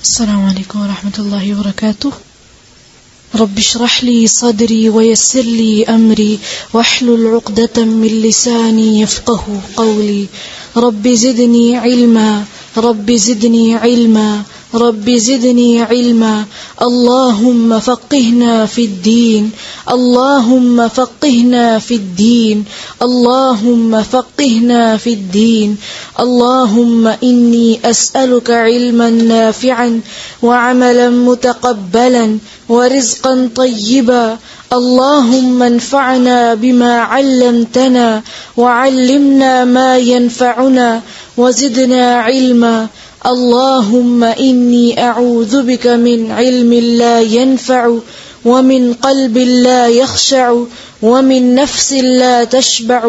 السلام عليكم ورحمة الله وبركاته. رب اشرح لي صدري ويسر لي أمري واحلل عقدة من لساني يفقه قولي. رب زدني علما، رب زدني علما، رب زدني علما. اللهم فقهنا في الدين، اللهم فقهنا في الدين، اللهم فقهنا في الدين. اللهم إني أسألك علما نافعا وعملا متقبلا ورزقا طيبا. اللهم انفعنا بما علمتنا وعلمنا ما ينفعنا وزدنا علما. اللهم إني أعوذ بك من علم لا ينفع ومن قلب لا يخشع ومن نفس لا تشبع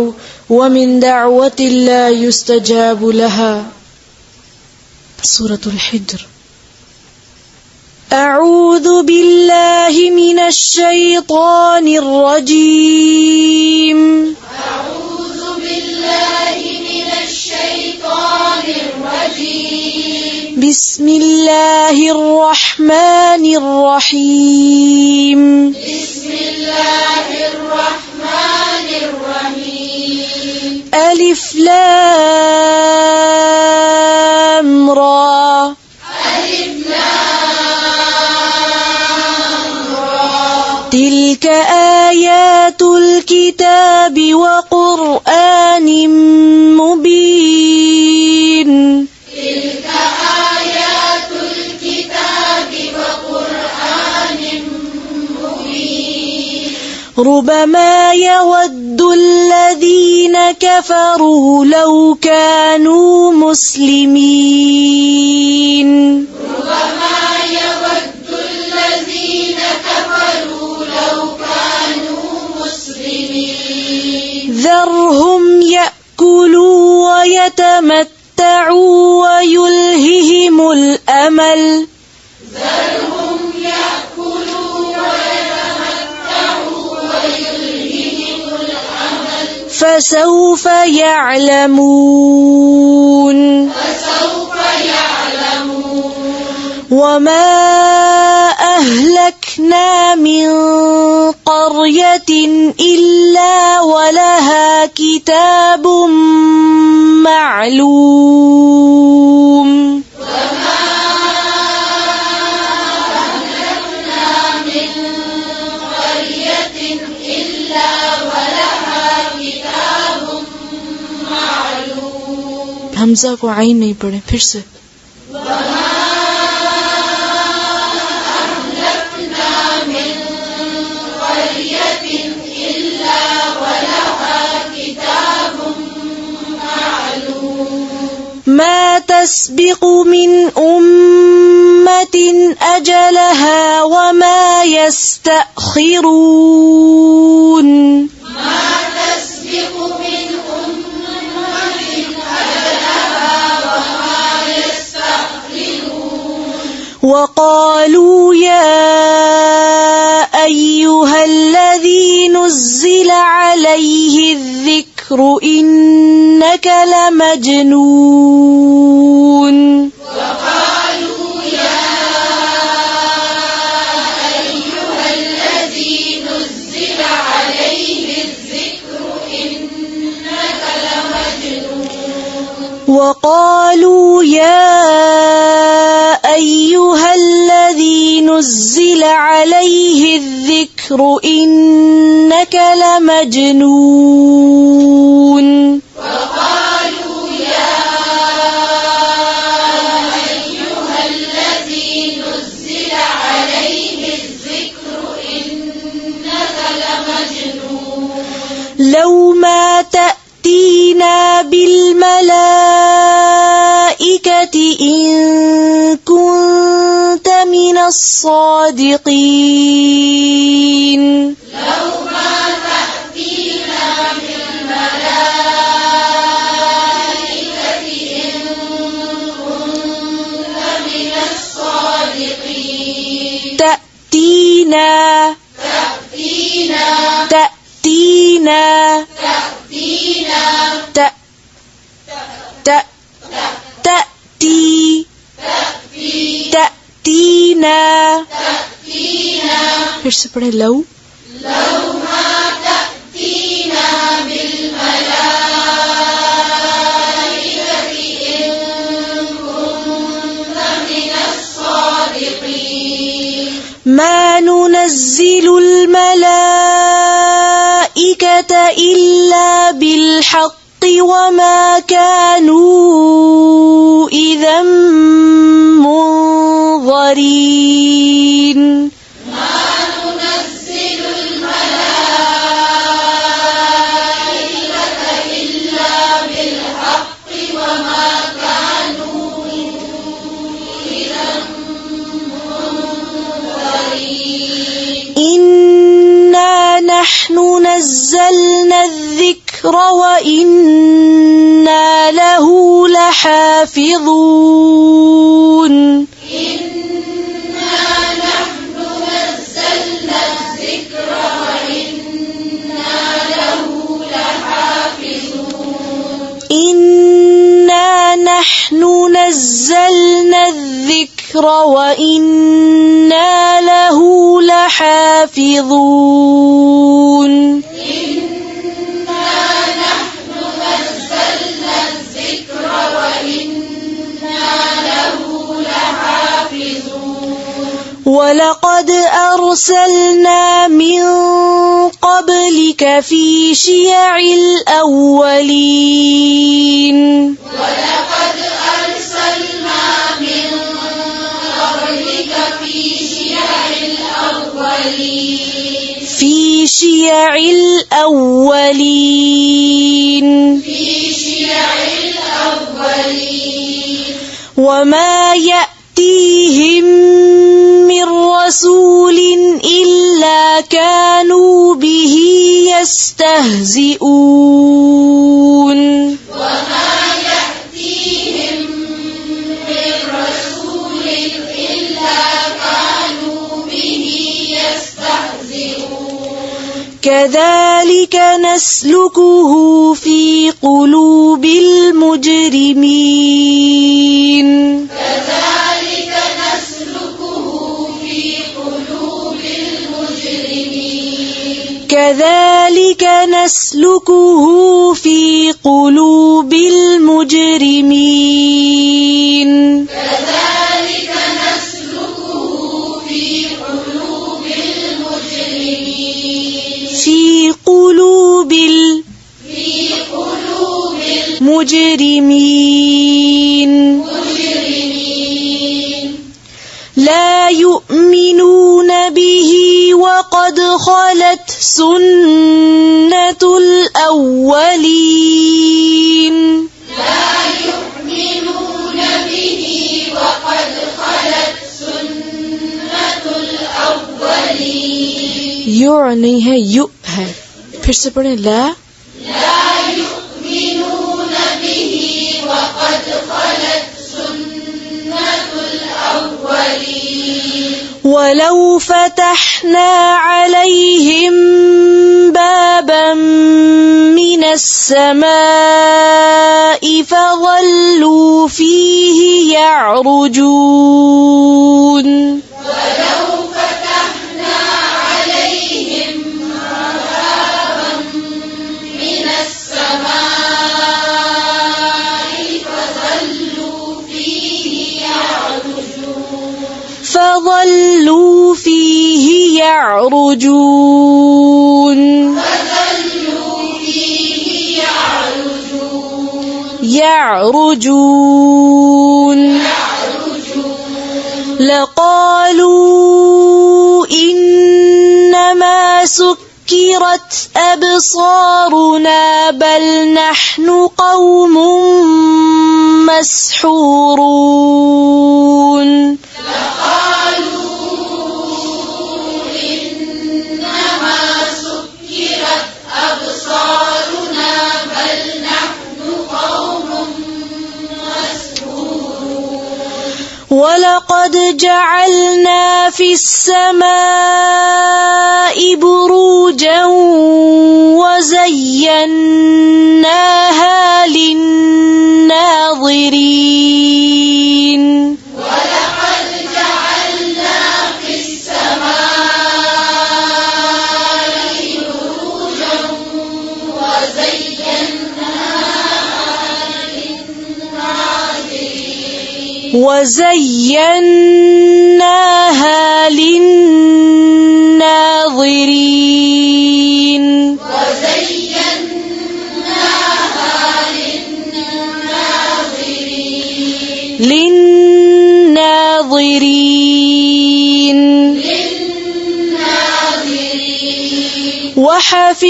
ومن دعوة لا يستجاب لها. سورة الحجر. أعوذ بالله من الشيطان الرجيم. أعوذ بالله من الشيطان الرجيم. بسم الله الرحمن الرحيم. بسم الله الرحمن الرحيم. ألف لام را. ألف لام را. تلك آيات الكتاب وقرآن مبين. تلك آيات الكتاب وقرآن مبين. ربما يود الذين كفروا لو كانوا مسلمين. ربما يود الذين كفروا لو كانوا مسلمين. ذرهم يأكلوا ويتمتعوا ويلههم الأمل. ذرهم يأكلوا ويتمتعوا ويلههم الأمل. فسوف يعلمون. فسوف يعلمون. وما أهلكنا من قرية إلا ولها كتاب معلوم. وما أهلكنا من قرية إلا ولها كتاب معلوم. हमजा को आइन नहीं पड़े फिर से. ما تسبق من أمة أجلها وما يستأخرون. ما تسبق من أمة أجلها وما يستأخرون. وقالوا يا أيها الذي نزل عليه الذكر إنك لمجنون. وقالوا يا أيها الذي نزل عليه الذكر إنك لمجنون. وقالوا يا أيها الذي نزل عليه الذكر إنك لمجنون. وقالوا يا أيها الذي نزل عليه الذكر إنك لمجنون. لو ما تأتينا بالملائكة إن كنت من الصادقين. لو ما تأتينا بالملائكة إن كنت من الصادقين. تأتينا تأتينا تأتينا تأتينا تأتي फिर से पढ़े लौ ما ننزل الملائكة إلا بالحق وما كانوا إذا منظرين إنا نحن نزلنا الذكر وإنا له لحافظون إنا نحن نزلنا الذكر وإنا له لحافظون ولقد أرسلنا من قبلك في شيع الأولين في شيع الأولين وما يأتيهم من رسول إلا كانوا به يستهزئون كذلك نسلكه في قلوب المجرمين كذلك نسلكه في قلوب المجرمين في قلوب المجرمين لا يؤمنون به وقد خلت سنة الأولين يعني है यु है फिर से पढ़ें ला ولو فتحنا عليهم بابا من السماء فظلوا فيه يعرجون فظلوا فيه يعرجون لقالوا إنما سكرت أبصارنا بل نحن قوم مسحورون ولقد جعلنا في السماء بروجا وزيناها للناظرين ولقد جعلنا وزيناها للناظرين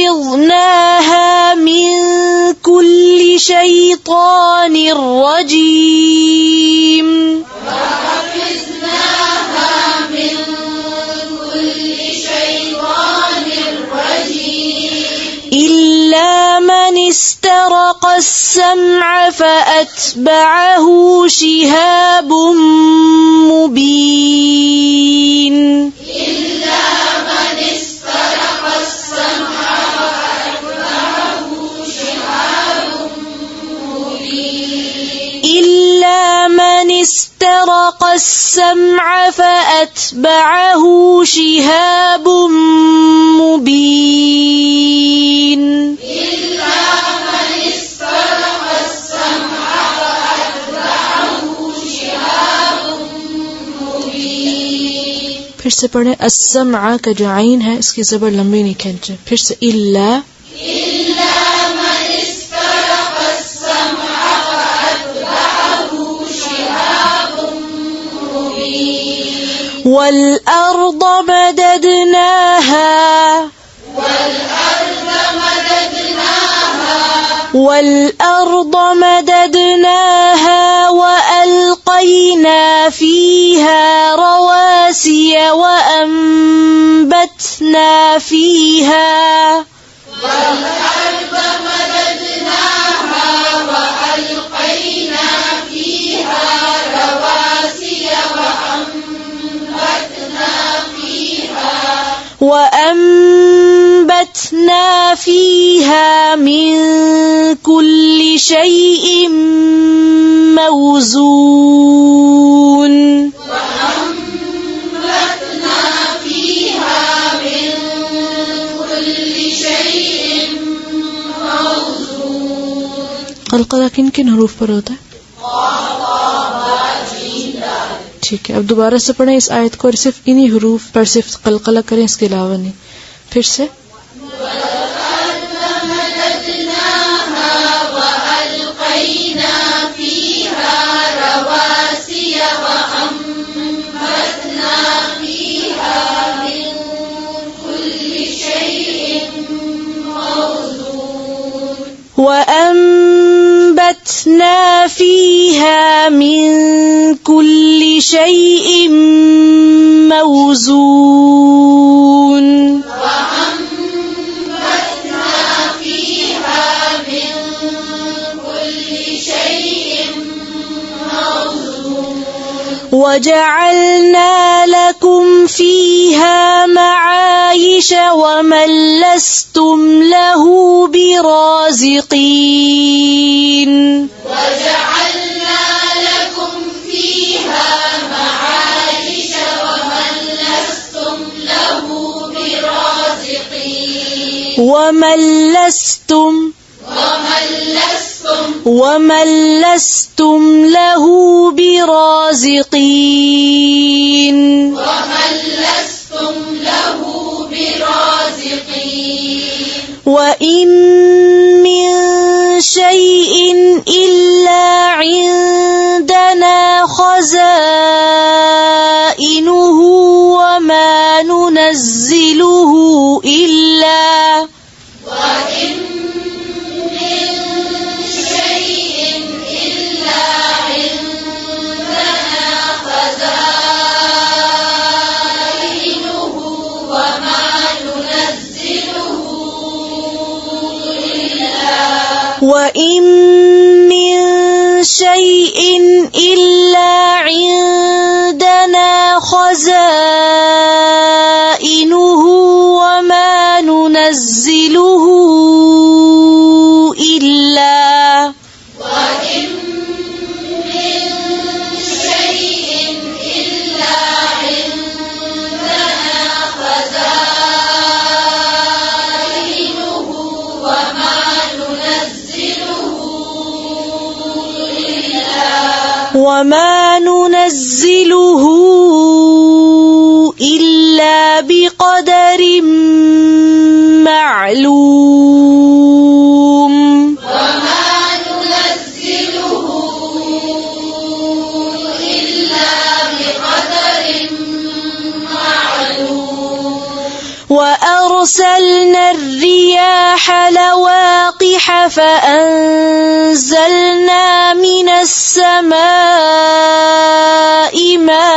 وحفظناها من كل شيطان رجيم إلا من استرق السمع فأتبعه شهاب مبين إلا من استرق السمع فأتبعه شهاب مبين फिर से पढ़े अस्समअ का जो आइन है इसकी ज़बर लंबी नहीं खींचे फिर से इल्ला والأرض مددناها وألقينا فيها رواسي وأنبتنا فيها وأنبتنا فيها من كل شيء موزون قلقلة किन किन हरूफ पर होता है? ठीक है, अब दोबारा से पढ़ें इस आयत को और सिर्फ इन्हीं हरूफ पर सिर्फ कलकला करें, इसके अलावा नहीं। फिर से وأنبتنا فيها من كل شيء موزون وجعلنا لكم فيها معايش ومن لستم له برازقين وجعلنا لكم فيها معايش ومن لستم له برازقين ومن لستم له برازقين وإن من شيء إلا عندنا خزائنه وما ننزله إلا وإن من شيء إلا عندنا خزائنه وما ننزله إلا وما ننزله إلا بقدر معلوم وما ننزله إلا بقدر معلوم وأرسلنا الرياح لواقح فأنزلنا من السماء ماء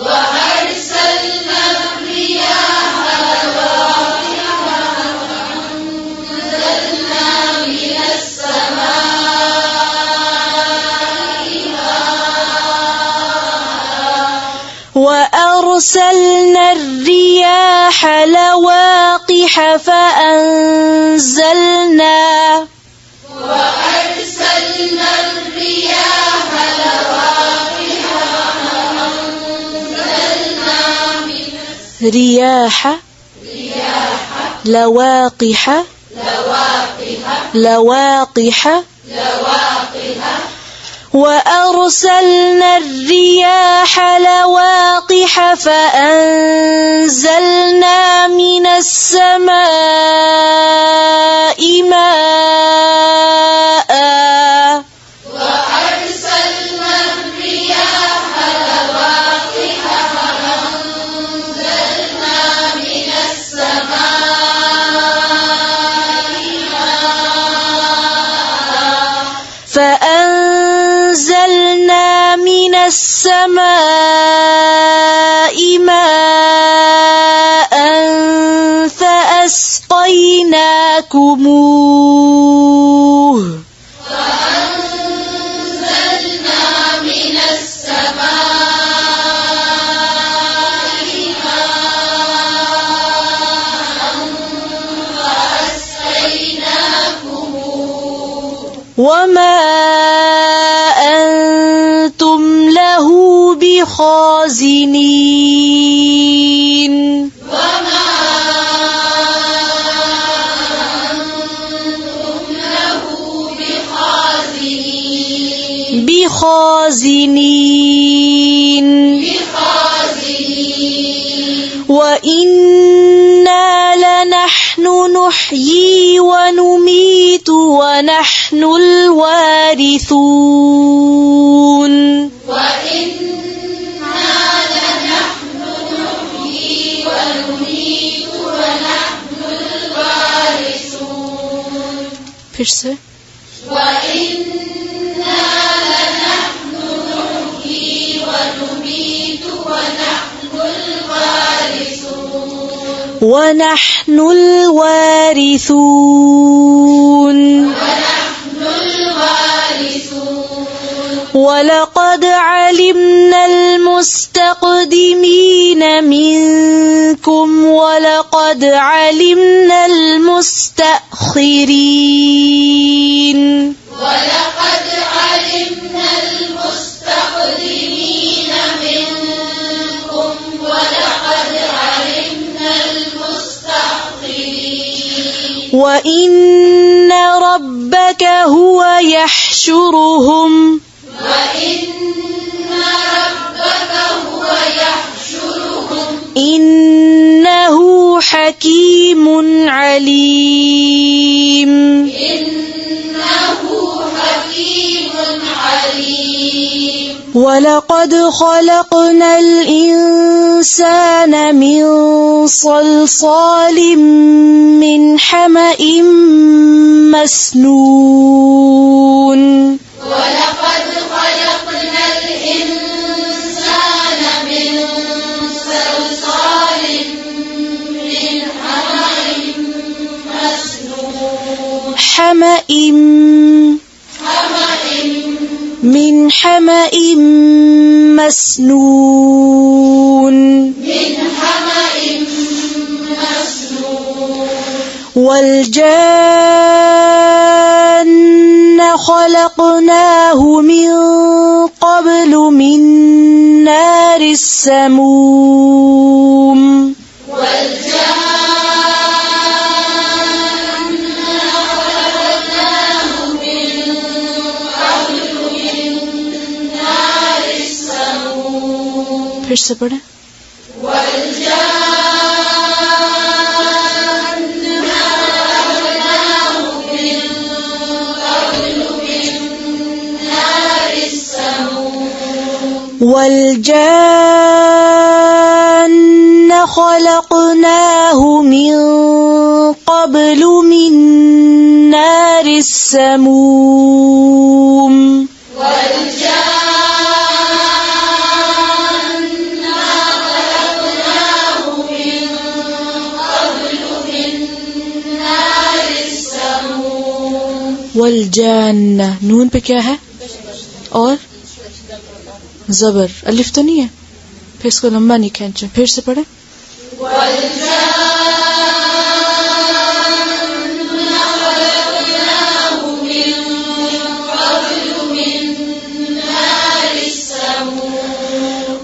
وأرسلنا الرياح لواقح فأنزلنا من السماء وأرسلنا الرياح لواقح فأنزلنا رياح لواقح وأرسلنا الرياح لواقح فأنزلنا من السماء ماء وأرسلنا الرياح لواقح فأنزلنا من السماء ماء فأسقيناكموه وما أنتم له بخازنين وإنا لنحن نحيي ونميت ونحن الوارثون फिर से ونحن الوارثون ولقد علمنا المستقدمين منكم ولقد علمنا المستأخرين وإن ربك هو يحشرهم إنه حكيم عليم ولقد خلقنا الإنسان من صلصال من حمأ مسنون من حمأ مسنون والجان خلقناه من قبل من نار السموم फिर से पढ़ें. والجان خلقناه من قبل من نار السموم. والجان नून पे क्या है और ज़बर, अलिफ तो नहीं है. फिर इसको लंबा नहीं खींचे. फिर से पढ़े.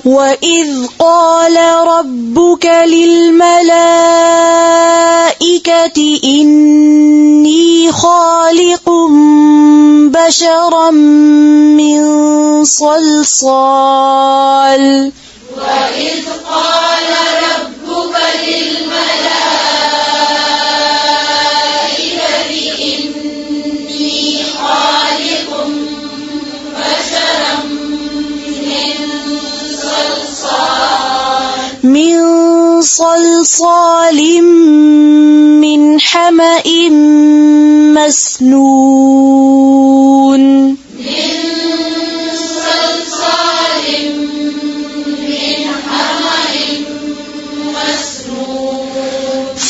وَإِذْ قَالَ رَبُّكَ لِلْمَلَائِكَةِ إِنِّي خَالِقٌ بَشَرًا مِّن صَلْصَالٍ. وَإِذْ قَالَ رَبُّكَ لِلْمَلَائِكَةِ إِنِّي خَالِقٌ بَشَرًا من صلصال من حمأ مسنون.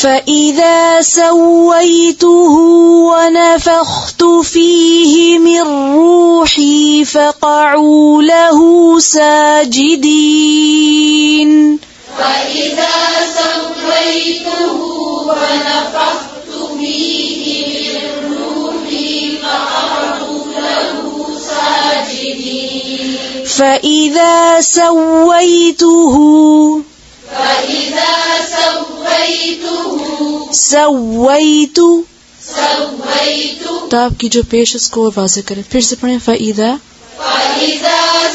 فإذا سويته ونفخت فيه من روحي فقعوا له ساجدين. فإذا سويته ونفخت فيه من روحي فقعوا له ساجدين. فإذا سويته ताब की जो पेश उसको और वाज़े करें. फिर से पढ़ें. فإذا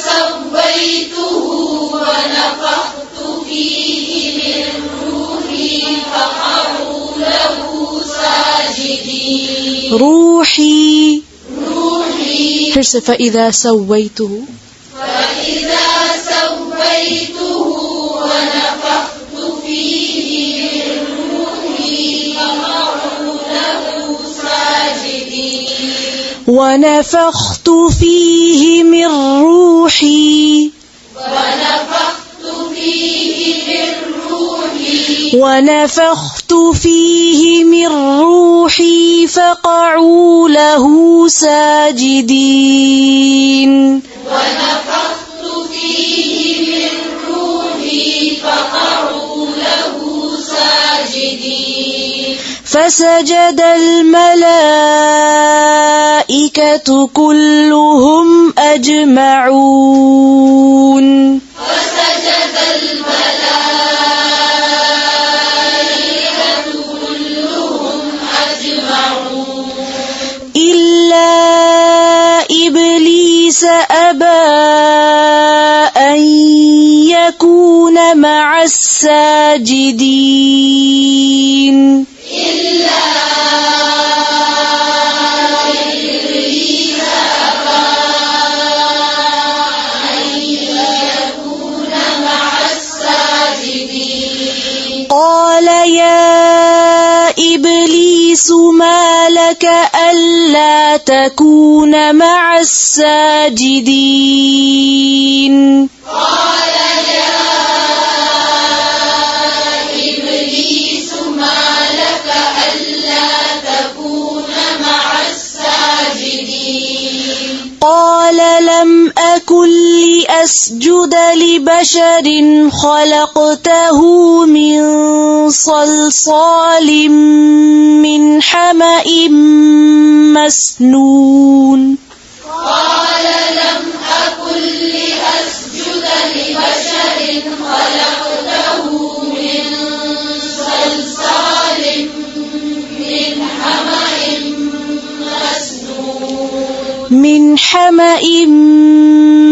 سويته ونفخت فيه من روحي فقعوا له ساجدين. روحي. फिर से فإذا سويته ونفخت فيه من روحي فقعوا له ساجدين. ونفخت فيه من روحي فقعوا له ساجدين. فسجد الملائكة كلهم أجمعون. إلا إبليس أبى أن يكون مع الساجدين. قال يا إبليس ما لك ألا تكون مع الساجدين. قال يا إبليس ما لك ألا تكون مع الساجدين. قال لم أكن لأسجد لبشر خلقته من صلصال من حمأ مسنون. قال لم أكن لأسجد لبشر خلقته من صلصال من حمأ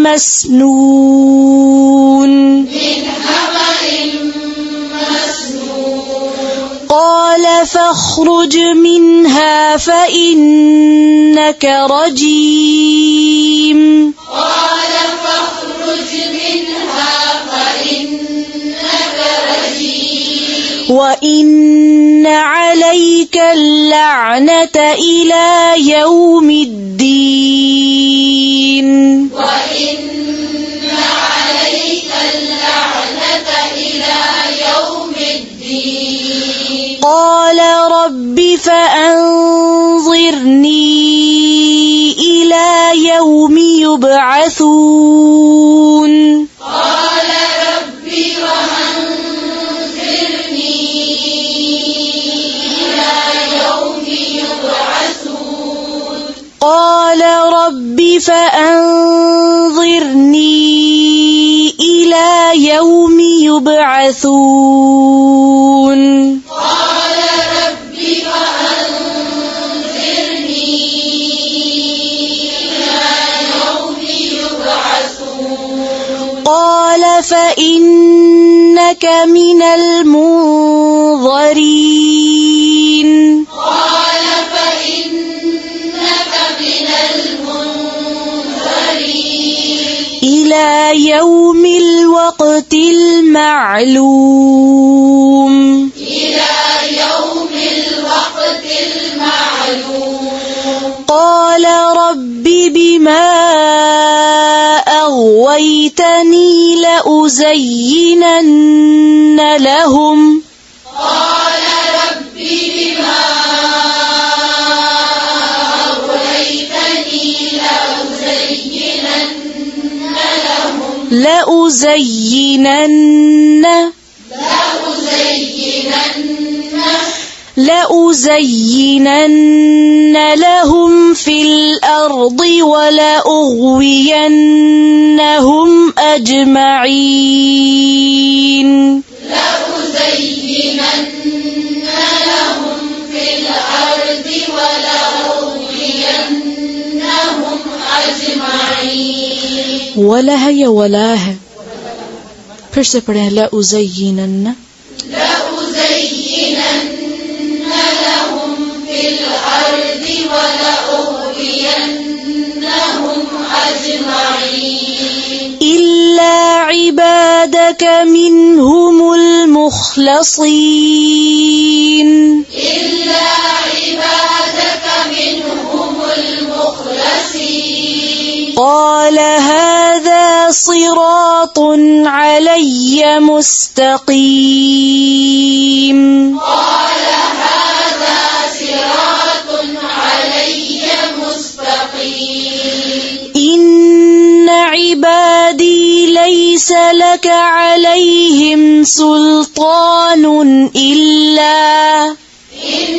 مسنون. فاخرج منها فإنك رجيم قال فاخرج منها فإنك رجيم وإن عليك اللعنة إلى يوم الدين وإن عليك اللعنة إلى يوم الدين قال رب فأنظرني إلى يوم يبعثون قال رب فأنظرني إلى يوم يبعثون قال رب فأنظرني إلى يوم يبعثون قال رب فأنظرني إلى يوم يبعثون قال فإنك من المنظرين قال فإنك من المنظرين إلى يوم الوقت المعلوم إلى يوم الوقت المعلوم قال رب بما أغويتني لأزينن لهم قال رب بما أغويتني لأزينن لهم في الأرض ولأغوينهم أجمعين لأزينن لهم في الأرض ولأغوينهم أجمعين ولا है या वला है फिर से पढ़ें लأزयिनन्न لأزينن لهم في الأرض ولأغوينهم أجمعين إلا عبادك منهم المخلصين إلا عبادك منهم المخلصين قال هذا صراط علي مستقيم قال هذا صراط علي مستقيم إن عبادي ليس لك عليهم سلطان إلا إن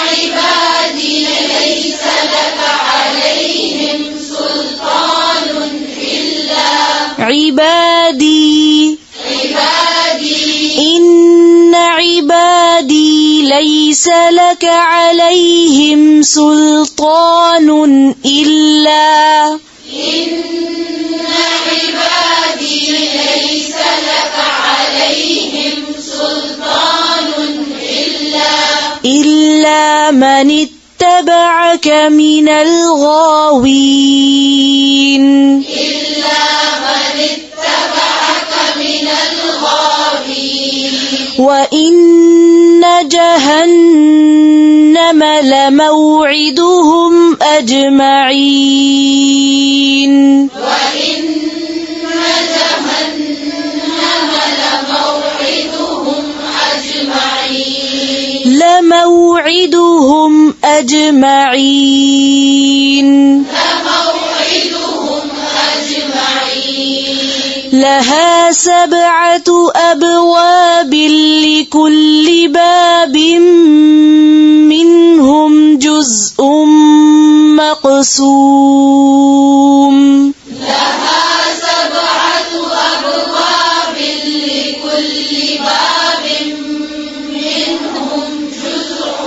عبادي ليس لك عليهم سلطان إلا عبادي إن عبادي ليس لك عليهم سلطان إلا إن عبادي ليس لك عليهم سلطان إلا من اتبعك من الغاوين إلا من اتبعك من الغاوين وإن جهنم لموعدهم أجمعين وإن جهنم لموعدهم أجمعين لموعدهم أجمعين لها 7 أبواب لكل باب منهم جزء مقسوم لها 7 أبواب لكل باب منهم جزء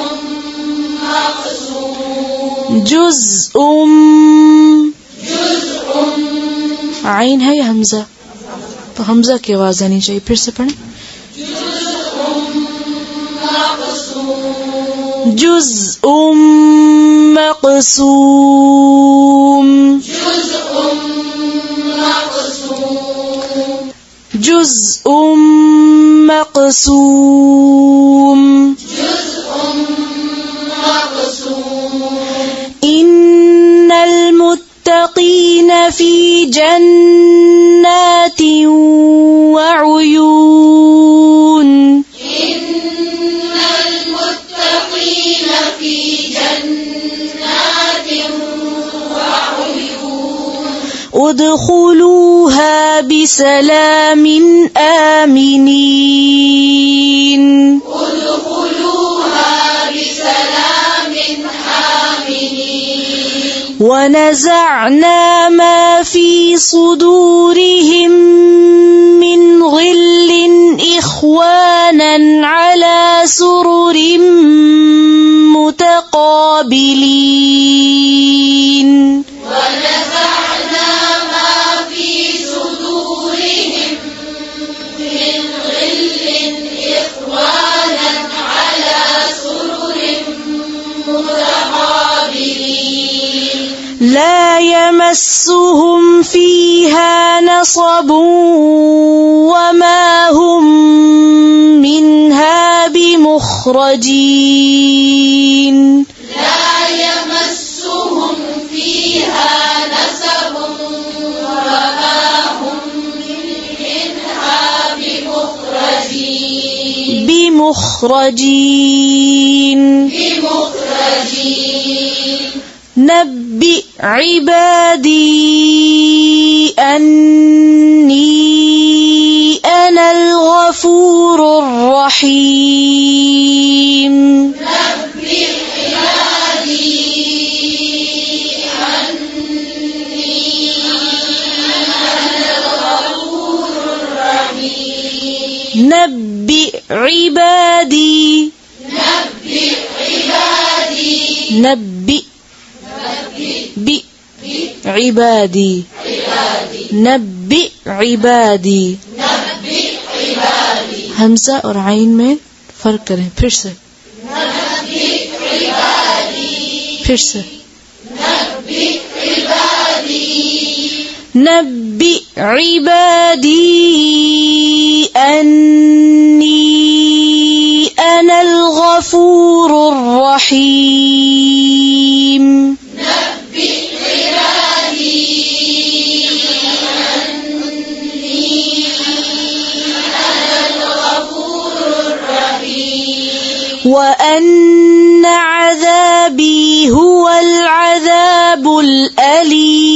مقسوم جزء عين है या हमजा तो हमजा की आवाज आनी चाहिए फिर से पढ़ें جزء مقسوم جزء مقسوم جزء مقسوم إن المتقين في جنات وعيون ادخلوها بسلام آمنين ونزعنا ما في صدورهم من غل إخوانا على سرر متقابلين لا يمسهم فيها نصب وما هم منها بمخرجين بمخرجين نبئ عبادي أني أنا الغفور الرحيم نبئ عبادي نبئ عبادي نبئ عبادي हमजा और आइन में फर्क करें फिर से نبئ عبادي أني أنا الغفور الرحيم وأن عذابي هو العذاب الأليم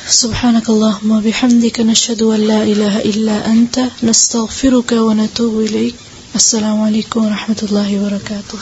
سبحانك اللهم وبحمدك نشهد أن لا إله إلا أنت نستغفرك ونتوب إليك. السلام عليكم ورحمة الله وبركاته.